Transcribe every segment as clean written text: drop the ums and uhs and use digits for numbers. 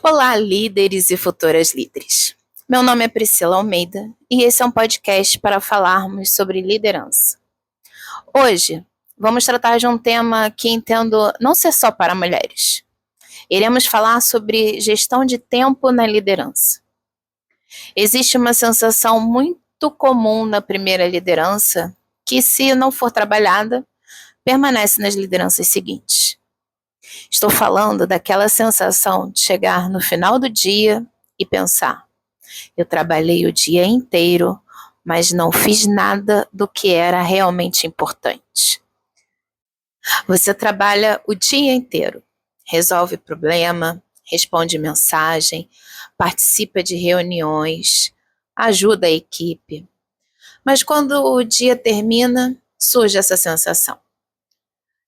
Olá, líderes e futuras líderes. Meu nome é Priscila Almeida e esse é um podcast para falarmos sobre liderança. Hoje, vamos tratar de um tema que entendo não ser só para mulheres. Iremos falar sobre gestão de tempo na liderança. Existe uma sensação muito comum na primeira liderança que, se não for trabalhada, permanece nas lideranças seguintes. Estou falando daquela sensação de chegar no final do dia e pensar: eu trabalhei o dia inteiro, mas não fiz nada do que era realmente importante. Você trabalha o dia inteiro, resolve problema, responde mensagem, participa de reuniões, ajuda a equipe. Mas quando o dia termina, surge essa sensação.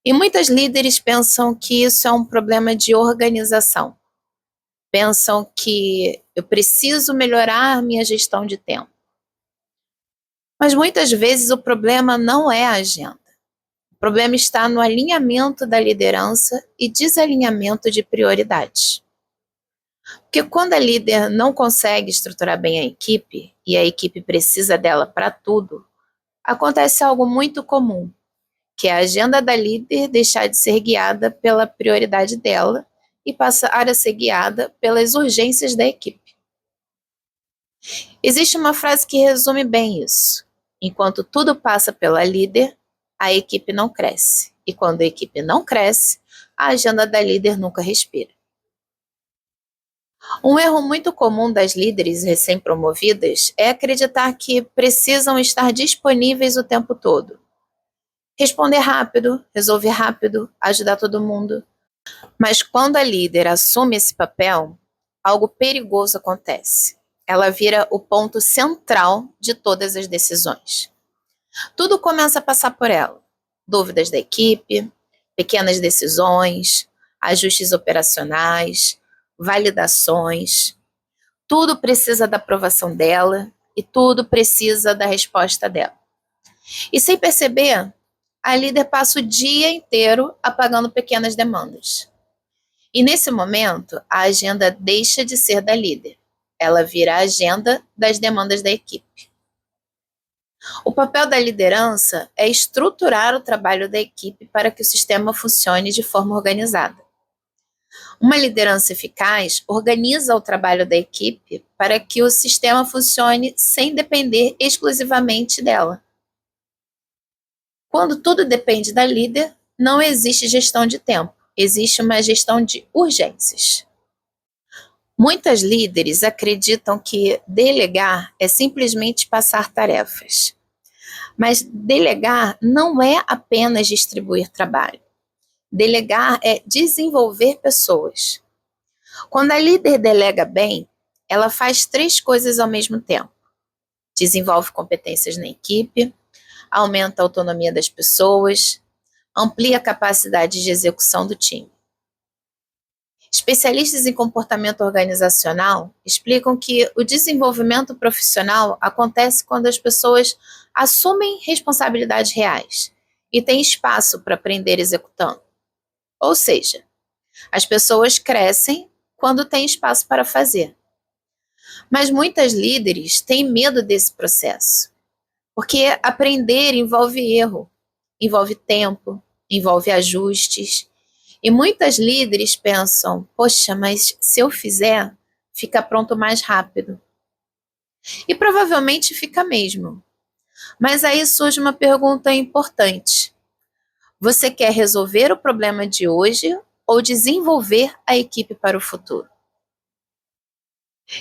E muitas líderes pensam que isso é um problema de organização. Pensam que eu preciso melhorar minha gestão de tempo. Mas muitas vezes o problema não é a agenda. O problema está no alinhamento da liderança e desalinhamento de prioridades. Porque quando a líder não consegue estruturar bem a equipe, e a equipe precisa dela para tudo, acontece algo muito comum, que é a agenda da líder deixar de ser guiada pela prioridade dela e passar a ser guiada pelas urgências da equipe. Existe uma frase que resume bem isso. Enquanto tudo passa pela líder, a equipe não cresce. E quando a equipe não cresce, a agenda da líder nunca respira. Um erro muito comum das líderes recém-promovidas é acreditar que precisam estar disponíveis o tempo todo. Responder rápido, resolver rápido, ajudar todo mundo. Mas quando a líder assume esse papel, algo perigoso acontece. Ela vira o ponto central de todas as decisões. Tudo começa a passar por ela. Dúvidas da equipe, pequenas decisões, ajustes operacionais, validações. Tudo precisa da aprovação dela e tudo precisa da resposta dela. E sem perceber, a líder passa o dia inteiro apagando pequenas demandas. E nesse momento, a agenda deixa de ser da líder. Ela vira a agenda das demandas da equipe. O papel da liderança é estruturar o trabalho da equipe para que o sistema funcione de forma organizada. Uma liderança eficaz organiza o trabalho da equipe para que o sistema funcione sem depender exclusivamente dela. Quando tudo depende da líder, não existe gestão de tempo, existe uma gestão de urgências. Muitas líderes acreditam que delegar é simplesmente passar tarefas. Mas delegar não é apenas distribuir trabalho. Delegar é desenvolver pessoas. Quando a líder delega bem, ela faz 3 coisas ao mesmo tempo. Desenvolve competências na equipe, aumenta a autonomia das pessoas, amplia a capacidade de execução do time. Especialistas em comportamento organizacional explicam que o desenvolvimento profissional acontece quando as pessoas assumem responsabilidades reais e têm espaço para aprender executando. Ou seja, as pessoas crescem quando têm espaço para fazer. Mas muitas líderes têm medo desse processo, porque aprender envolve erro, envolve tempo, envolve ajustes. E muitas líderes pensam: poxa, mas se eu fizer, fica pronto mais rápido. E provavelmente fica mesmo. Mas aí surge uma pergunta importante. Você quer resolver o problema de hoje ou desenvolver a equipe para o futuro?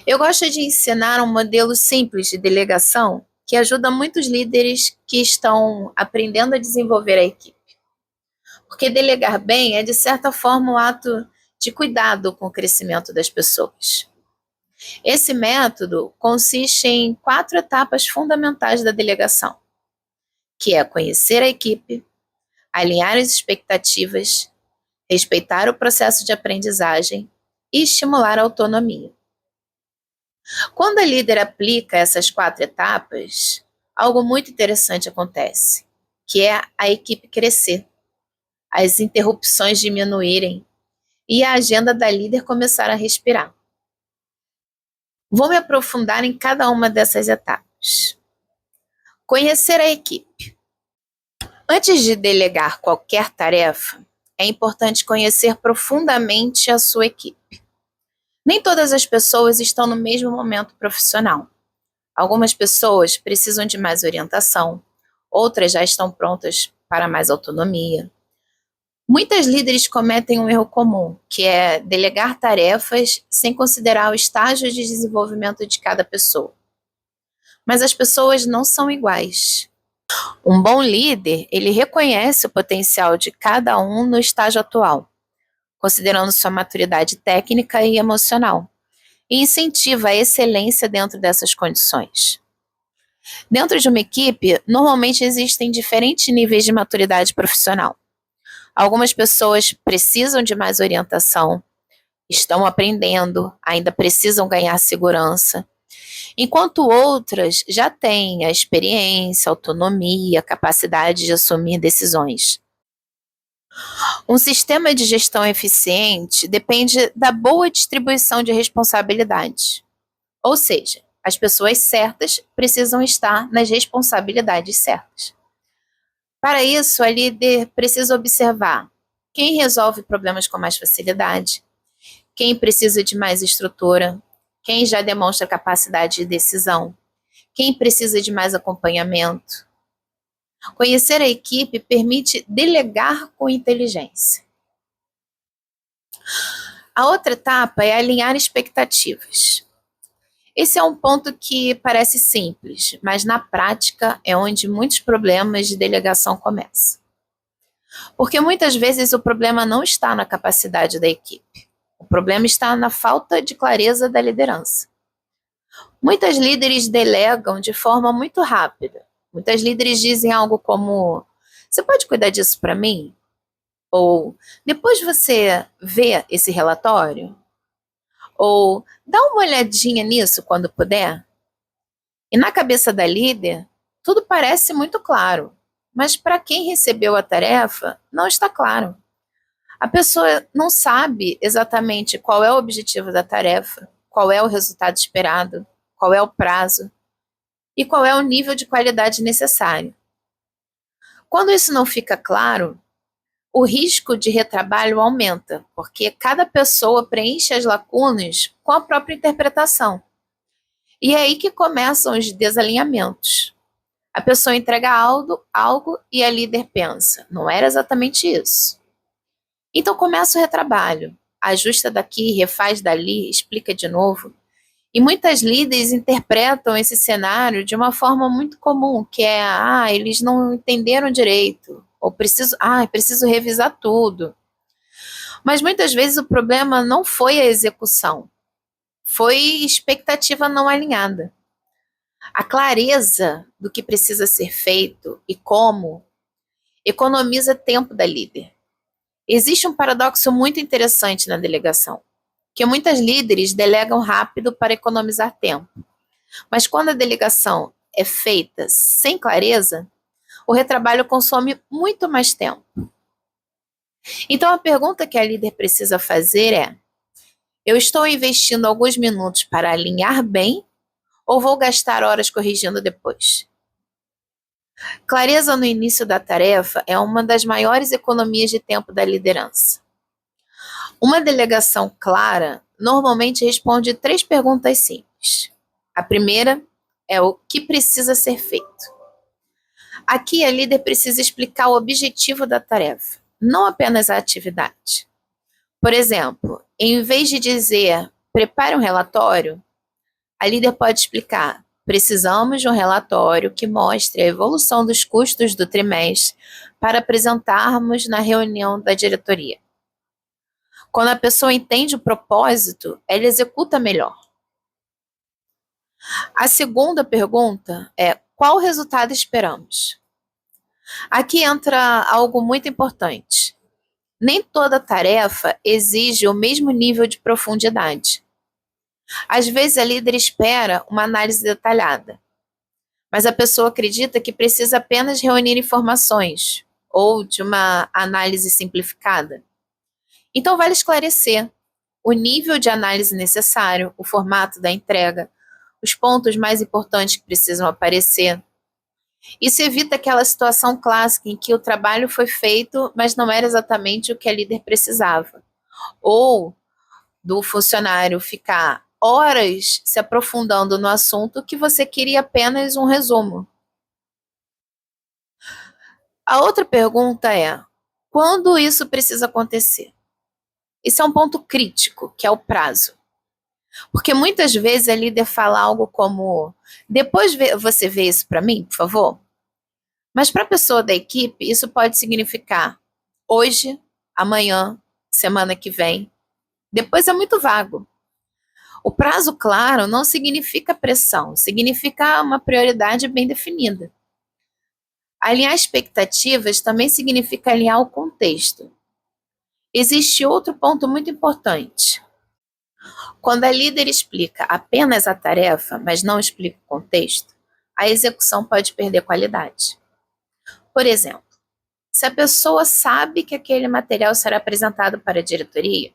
Eu gosto de ensinar um modelo simples de delegação que ajuda muitos líderes que estão aprendendo a desenvolver a equipe. Porque delegar bem é, de certa forma, um ato de cuidado com o crescimento das pessoas. Esse método consiste em 4 etapas fundamentais da delegação, que é conhecer a equipe, alinhar as expectativas, respeitar o processo de aprendizagem e estimular a autonomia. Quando a líder aplica essas 4 etapas, algo muito interessante acontece, que é a equipe crescer, as interrupções diminuírem e a agenda da líder começar a respirar. Vou me aprofundar em cada uma dessas etapas. Conhecer a equipe. Antes de delegar qualquer tarefa, é importante conhecer profundamente a sua equipe. Nem todas as pessoas estão no mesmo momento profissional. Algumas pessoas precisam de mais orientação, outras já estão prontas para mais autonomia. Muitos líderes cometem um erro comum, que é delegar tarefas sem considerar o estágio de desenvolvimento de cada pessoa. Mas as pessoas não são iguais. Um bom líder, ele reconhece o potencial de cada um no estágio atual, considerando sua maturidade técnica e emocional, e incentiva a excelência dentro dessas condições. Dentro de uma equipe, normalmente existem diferentes níveis de maturidade profissional. Algumas pessoas precisam de mais orientação, estão aprendendo, ainda precisam ganhar segurança, enquanto outras já têm a experiência, autonomia, capacidade de assumir decisões. Um sistema de gestão eficiente depende da boa distribuição de responsabilidades. Ou seja, as pessoas certas precisam estar nas responsabilidades certas. Para isso, a líder precisa observar quem resolve problemas com mais facilidade, quem precisa de mais estrutura, quem já demonstra capacidade de decisão, quem precisa de mais acompanhamento. Conhecer a equipe permite delegar com inteligência. A outra etapa é alinhar expectativas. Esse é um ponto que parece simples, mas na prática é onde muitos problemas de delegação começam. Porque muitas vezes o problema não está na capacidade da equipe. O problema está na falta de clareza da liderança. Muitos líderes delegam de forma muito rápida. Muitos líderes dizem algo como: "Você pode cuidar disso para mim?" Ou "Depois você vê esse relatório?" Ou "Dá uma olhadinha nisso quando puder." E na cabeça da líder, tudo parece muito claro, mas para quem recebeu a tarefa, não está claro. A pessoa não sabe exatamente qual é o objetivo da tarefa, qual é o resultado esperado, qual é o prazo e qual é o nível de qualidade necessário. Quando isso não fica claro, o risco de retrabalho aumenta, porque cada pessoa preenche as lacunas com a própria interpretação. E é aí que começam os desalinhamentos. A pessoa entrega algo e a líder pensa: "Não era exatamente isso." Então começa o retrabalho, ajusta daqui, refaz dali, explica de novo. E muitas líderes interpretam esse cenário de uma forma muito comum, que é: eles não entenderam direito, ou preciso revisar tudo. Mas muitas vezes o problema não foi a execução, foi expectativa não alinhada. A clareza do que precisa ser feito e como economiza tempo da líder. Existe um paradoxo muito interessante na delegação, que muitos líderes delegam rápido para economizar tempo. Mas quando a delegação é feita sem clareza, o retrabalho consome muito mais tempo. Então a pergunta que a líder precisa fazer é: eu estou investindo alguns minutos para alinhar bem ou vou gastar horas corrigindo depois? Clareza no início da tarefa é uma das maiores economias de tempo da liderança. Uma delegação clara normalmente responde 3 perguntas simples. A primeira é o que precisa ser feito. Aqui a líder precisa explicar o objetivo da tarefa, não apenas a atividade. Por exemplo, em vez de dizer prepare um relatório, a líder pode explicar: precisamos de um relatório que mostre a evolução dos custos do trimestre para apresentarmos na reunião da diretoria. Quando a pessoa entende o propósito, ela executa melhor. A segunda pergunta é: qual resultado esperamos? Aqui entra algo muito importante. Nem toda tarefa exige o mesmo nível de profundidade. Às vezes a líder espera uma análise detalhada, mas a pessoa acredita que precisa apenas reunir informações ou de uma análise simplificada. Então vale esclarecer. o nível de análise necessário, o formato da entrega, os pontos mais importantes que precisam aparecer. Isso evita aquela situação clássica em que o trabalho foi feito, mas não era exatamente o que a líder precisava. Ou do funcionário ficar horas se aprofundando no assunto que você queria apenas um resumo. A outra pergunta é: quando isso precisa acontecer? Esse é um ponto crítico, que é o prazo. Porque muitas vezes a líder fala algo como: depois você vê isso para mim, por favor? Mas para a pessoa da equipe, isso pode significar hoje, amanhã, semana que vem. Depois é muito vago. O prazo claro não significa pressão, significa uma prioridade bem definida. Alinhar expectativas também significa alinhar o contexto. Existe outro ponto muito importante. Quando a líder explica apenas a tarefa, mas não explica o contexto, a execução pode perder qualidade. Por exemplo, se a pessoa sabe que aquele material será apresentado para a diretoria,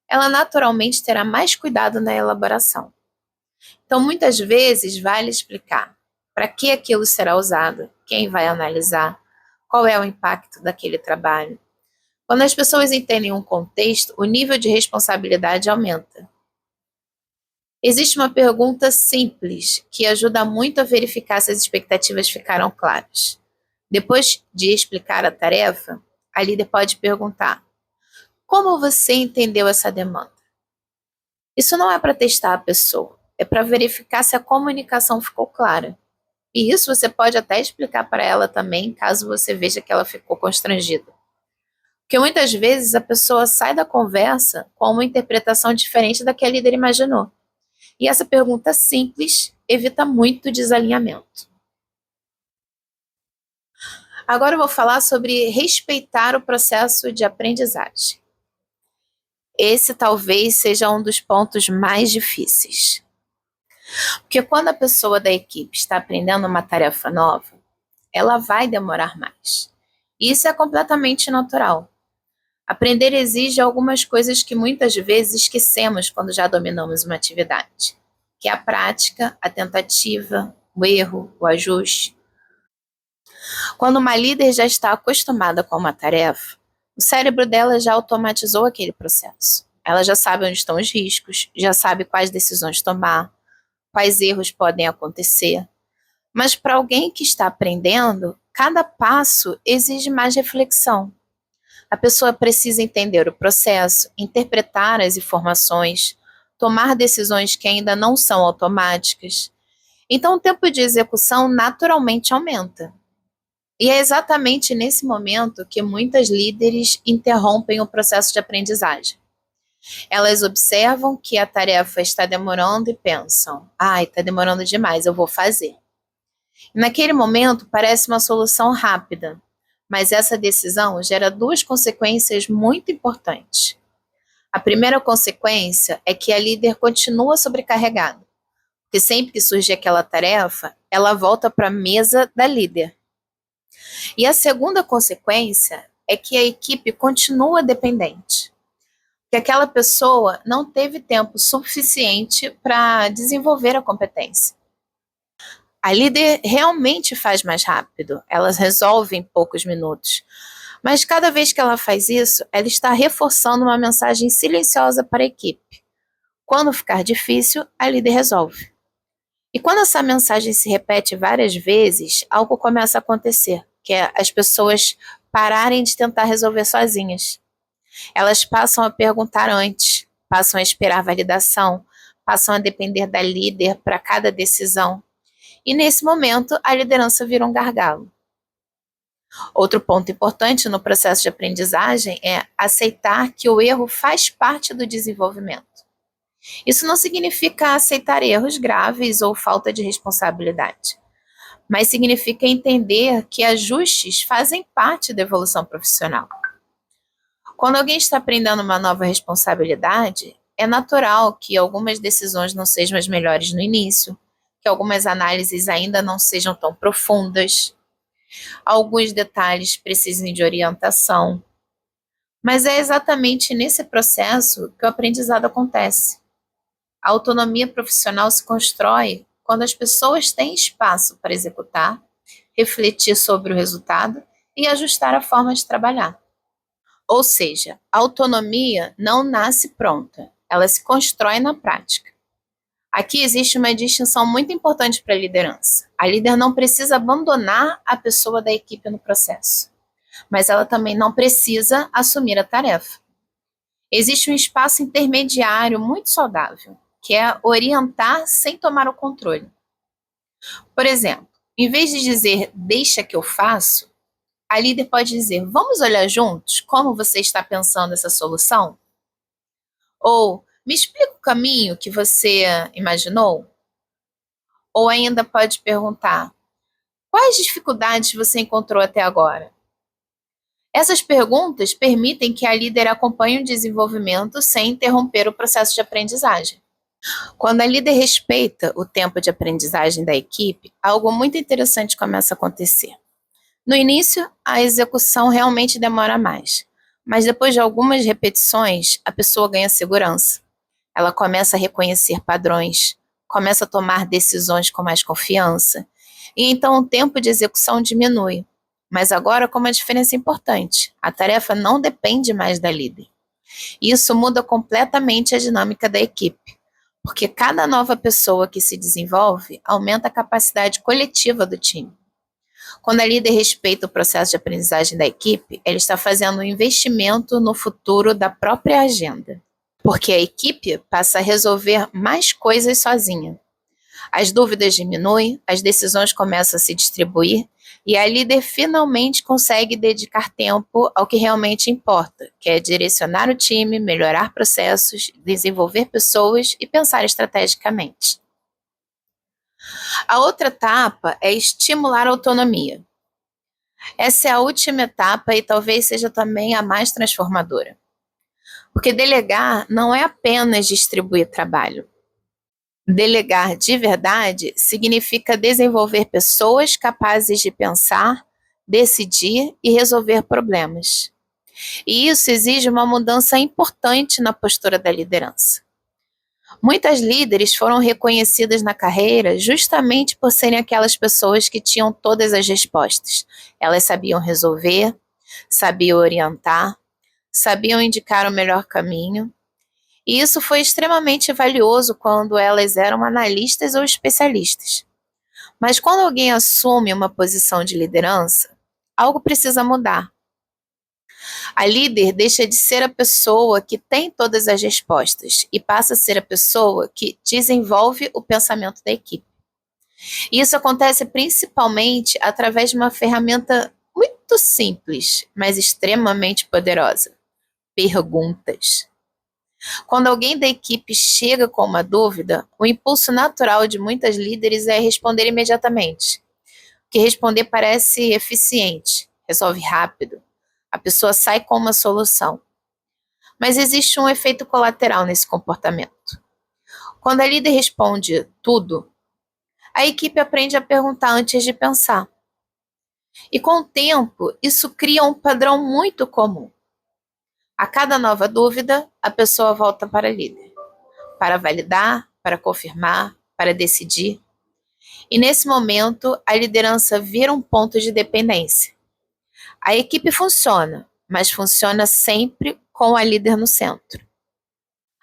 ela naturalmente terá mais cuidado na elaboração. Então, muitas vezes, vale explicar para que aquilo será usado, quem vai analisar, qual é o impacto daquele trabalho. Quando as pessoas entendem um contexto, o nível de responsabilidade aumenta. Existe uma pergunta simples que ajuda muito a verificar se as expectativas ficaram claras. Depois de explicar a tarefa, a líder pode perguntar: como você entendeu essa demanda? Isso não é para testar a pessoa, é para verificar se a comunicação ficou clara. E isso você pode até explicar para ela também, caso você veja que ela ficou constrangida. Porque muitas vezes a pessoa sai da conversa com uma interpretação diferente da que a líder imaginou. E essa pergunta simples evita muito desalinhamento. Agora eu vou falar sobre respeitar o processo de aprendizagem. Esse talvez seja um dos pontos mais difíceis. Porque quando a pessoa da equipe está aprendendo uma tarefa nova, ela vai demorar mais. Isso é completamente natural. Aprender exige algumas coisas que muitas vezes esquecemos quando já dominamos uma atividade, que é a prática, a tentativa, o erro, o ajuste. Quando uma líder já está acostumada com uma tarefa, o cérebro dela já automatizou aquele processo. Ela já sabe onde estão os riscos, já sabe quais decisões tomar, quais erros podem acontecer. Mas para alguém que está aprendendo, cada passo exige mais reflexão. A pessoa precisa entender o processo, interpretar as informações, tomar decisões que ainda não são automáticas. Então, o tempo de execução naturalmente aumenta. E é exatamente nesse momento que muitas líderes interrompem o processo de aprendizagem. Elas observam que a tarefa está demorando e pensam: ai, está demorando demais, eu vou fazer. E naquele momento parece uma solução rápida, mas essa decisão gera duas consequências muito importantes. A primeira consequência é que a líder continua sobrecarregada, porque sempre que surge aquela tarefa, ela volta para a mesa da líder. E a segunda consequência é que a equipe continua dependente, que aquela pessoa não teve tempo suficiente para desenvolver a competência. A líder realmente faz mais rápido, ela resolve em poucos minutos. Mas cada vez que ela faz isso, ela está reforçando uma mensagem silenciosa para a equipe. Quando ficar difícil, a líder resolve. E quando essa mensagem se repete várias vezes, algo começa a acontecer, que é as pessoas pararem de tentar resolver sozinhas. Elas passam a perguntar antes, passam a esperar validação, passam a depender da líder para cada decisão. E nesse momento, a liderança vira um gargalo. Outro ponto importante no processo de aprendizagem é aceitar que o erro faz parte do desenvolvimento. Isso não significa aceitar erros graves ou falta de responsabilidade, mas significa entender que ajustes fazem parte da evolução profissional. Quando alguém está aprendendo uma nova responsabilidade, é natural que algumas decisões não sejam as melhores no início, que algumas análises ainda não sejam tão profundas, alguns detalhes precisem de orientação. Mas é exatamente nesse processo que o aprendizado acontece. A autonomia profissional se constrói quando as pessoas têm espaço para executar, refletir sobre o resultado e ajustar a forma de trabalhar. Ou seja, a autonomia não nasce pronta, ela se constrói na prática. Aqui existe uma distinção muito importante para a liderança. A líder não precisa abandonar a pessoa da equipe no processo, mas ela também não precisa assumir a tarefa. Existe um espaço intermediário muito saudável, que é orientar sem tomar o controle. Por exemplo, em vez de dizer deixa que eu faço, a líder pode dizer vamos olhar juntos como você está pensando essa solução? Ou me explica o caminho que você imaginou? Ou ainda pode perguntar quais dificuldades você encontrou até agora? Essas perguntas permitem que a líder acompanhe o desenvolvimento sem interromper o processo de aprendizagem. Quando a líder respeita o tempo de aprendizagem da equipe, algo muito interessante começa a acontecer. No início, a execução realmente demora mais, mas depois de algumas repetições, a pessoa ganha segurança. Ela começa a reconhecer padrões, começa a tomar decisões com mais confiança, e então o tempo de execução diminui. Mas agora com uma diferença importante, a tarefa não depende mais da líder. Isso muda completamente a dinâmica da equipe, porque cada nova pessoa que se desenvolve aumenta a capacidade coletiva do time. Quando a líder respeita o processo de aprendizagem da equipe, ela está fazendo um investimento no futuro da própria agenda, porque a equipe passa a resolver mais coisas sozinha. As dúvidas diminuem, as decisões começam a se distribuir e a líder finalmente consegue dedicar tempo ao que realmente importa, que é direcionar o time, melhorar processos, desenvolver pessoas e pensar estrategicamente. A outra etapa é estimular a autonomia. Essa é a última etapa e talvez seja também a mais transformadora. Porque delegar não é apenas distribuir trabalho. Delegar de verdade significa desenvolver pessoas capazes de pensar, decidir e resolver problemas. E isso exige uma mudança importante na postura da liderança. Muitas líderes foram reconhecidas na carreira justamente por serem aquelas pessoas que tinham todas as respostas. Elas sabiam resolver, sabiam orientar, sabiam indicar o melhor caminho. E isso foi extremamente valioso quando elas eram analistas ou especialistas. Mas quando alguém assume uma posição de liderança, algo precisa mudar. A líder deixa de ser a pessoa que tem todas as respostas e passa a ser a pessoa que desenvolve o pensamento da equipe. E isso acontece principalmente através de uma ferramenta muito simples, mas extremamente poderosa: perguntas. Quando alguém da equipe chega com uma dúvida, o impulso natural de muitas líderes é responder imediatamente. Porque responder parece eficiente, resolve rápido, a pessoa sai com uma solução. Mas existe um efeito colateral nesse comportamento. Quando a líder responde tudo, a equipe aprende a perguntar antes de pensar. E com o tempo, isso cria um padrão muito comum. A cada nova dúvida, a pessoa volta para a líder, para validar, para confirmar, para decidir. E nesse momento, a liderança vira um ponto de dependência. A equipe funciona, mas funciona sempre com a líder no centro.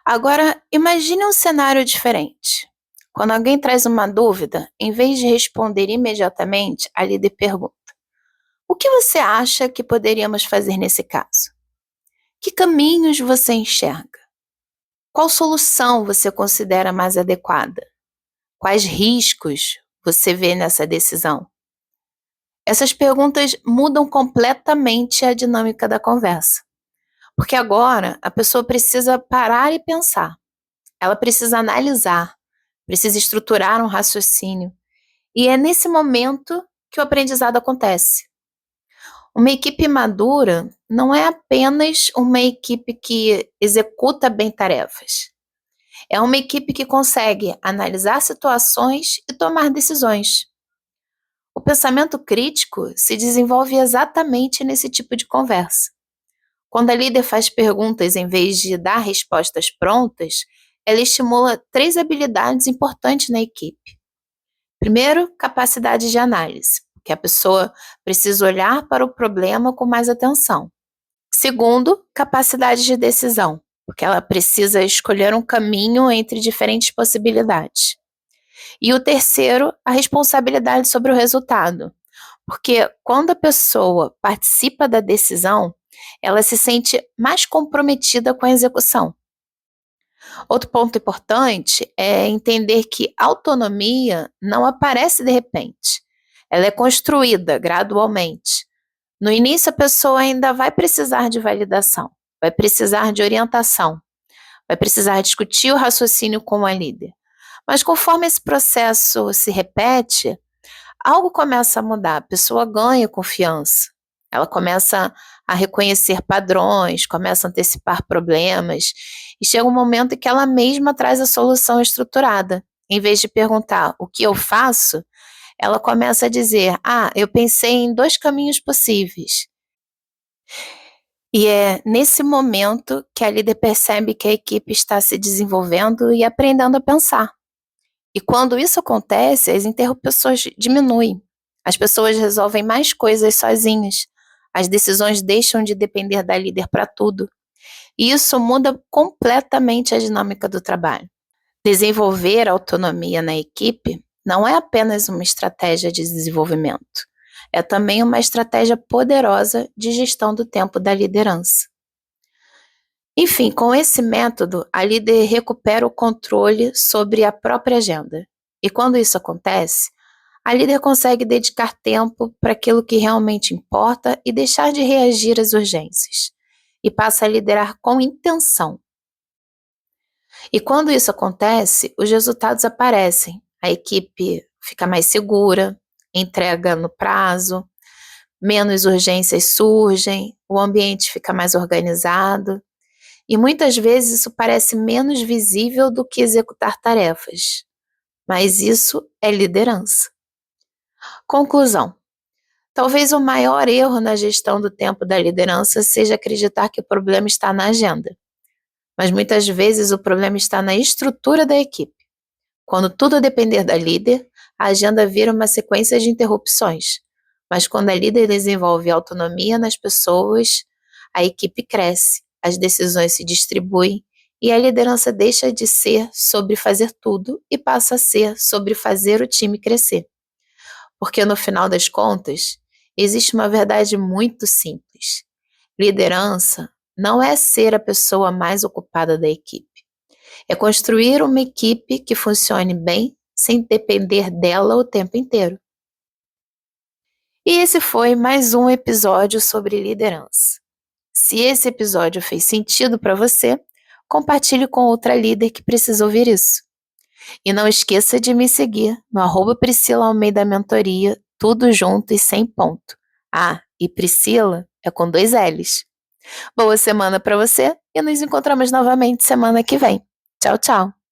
Agora, imagine um cenário diferente. Quando alguém traz uma dúvida, em vez de responder imediatamente, a líder pergunta: o que você acha que poderíamos fazer nesse caso? Que caminhos você enxerga? Qual solução você considera mais adequada? Quais riscos você vê nessa decisão? Essas perguntas mudam completamente a dinâmica da conversa. Porque agora a pessoa precisa parar e pensar. Ela precisa analisar, precisa estruturar um raciocínio. E é nesse momento que o aprendizado acontece. Uma equipe madura não é apenas uma equipe que executa bem tarefas. É uma equipe que consegue analisar situações e tomar decisões. O pensamento crítico se desenvolve exatamente nesse tipo de conversa. Quando a líder faz perguntas em vez de dar respostas prontas, ela estimula 3 habilidades importantes na equipe. Primeiro, capacidade de análise, que a pessoa precisa olhar para o problema com mais atenção. Segundo, capacidade de decisão, porque ela precisa escolher um caminho entre diferentes possibilidades. E o terceiro, a responsabilidade sobre o resultado, porque quando a pessoa participa da decisão, ela se sente mais comprometida com a execução. Outro ponto importante é entender que autonomia não aparece de repente. Ela é construída gradualmente. No início, a pessoa ainda vai precisar de validação, vai precisar de orientação, vai precisar discutir o raciocínio com a líder. Mas conforme esse processo se repete, algo começa a mudar, a pessoa ganha confiança, ela começa a reconhecer padrões, começa a antecipar problemas, e chega um momento em que ela mesma traz a solução estruturada. Em vez de perguntar o que eu faço, ela começa a dizer, eu pensei em 2 caminhos possíveis. E é nesse momento que a líder percebe que a equipe está se desenvolvendo e aprendendo a pensar. E quando isso acontece, as interrupções diminuem. As pessoas resolvem mais coisas sozinhas. As decisões deixam de depender da líder para tudo. E isso muda completamente a dinâmica do trabalho. Desenvolver autonomia na equipe não é apenas uma estratégia de desenvolvimento. É também uma estratégia poderosa de gestão do tempo da liderança. Enfim, com esse método, a líder recupera o controle sobre a própria agenda. E quando isso acontece, a líder consegue dedicar tempo para aquilo que realmente importa e deixar de reagir às urgências. E passa a liderar com intenção. E quando isso acontece, os resultados aparecem. A equipe fica mais segura, entrega no prazo, menos urgências surgem, o ambiente fica mais organizado. E muitas vezes isso parece menos visível do que executar tarefas. Mas isso é liderança. Conclusão. Talvez o maior erro na gestão do tempo da liderança seja acreditar que o problema está na agenda. Mas muitas vezes o problema está na estrutura da equipe. Quando tudo depender da líder, a agenda vira uma sequência de interrupções. Mas quando a líder desenvolve autonomia nas pessoas, a equipe cresce, as decisões se distribuem e a liderança deixa de ser sobre fazer tudo e passa a ser sobre fazer o time crescer. Porque no final das contas, existe uma verdade muito simples. Liderança não é ser a pessoa mais ocupada da equipe. É construir uma equipe que funcione bem sem depender dela o tempo inteiro. E esse foi mais um episódio sobre liderança. Se esse episódio fez sentido para você, compartilhe com outra líder que precisa ouvir isso. E não esqueça de me seguir no @Priscila Almeida Mentoria, tudo junto e sem ponto. E Priscila é com 2 L's. Boa semana para você e nos encontramos novamente semana que vem. Tchau, tchau!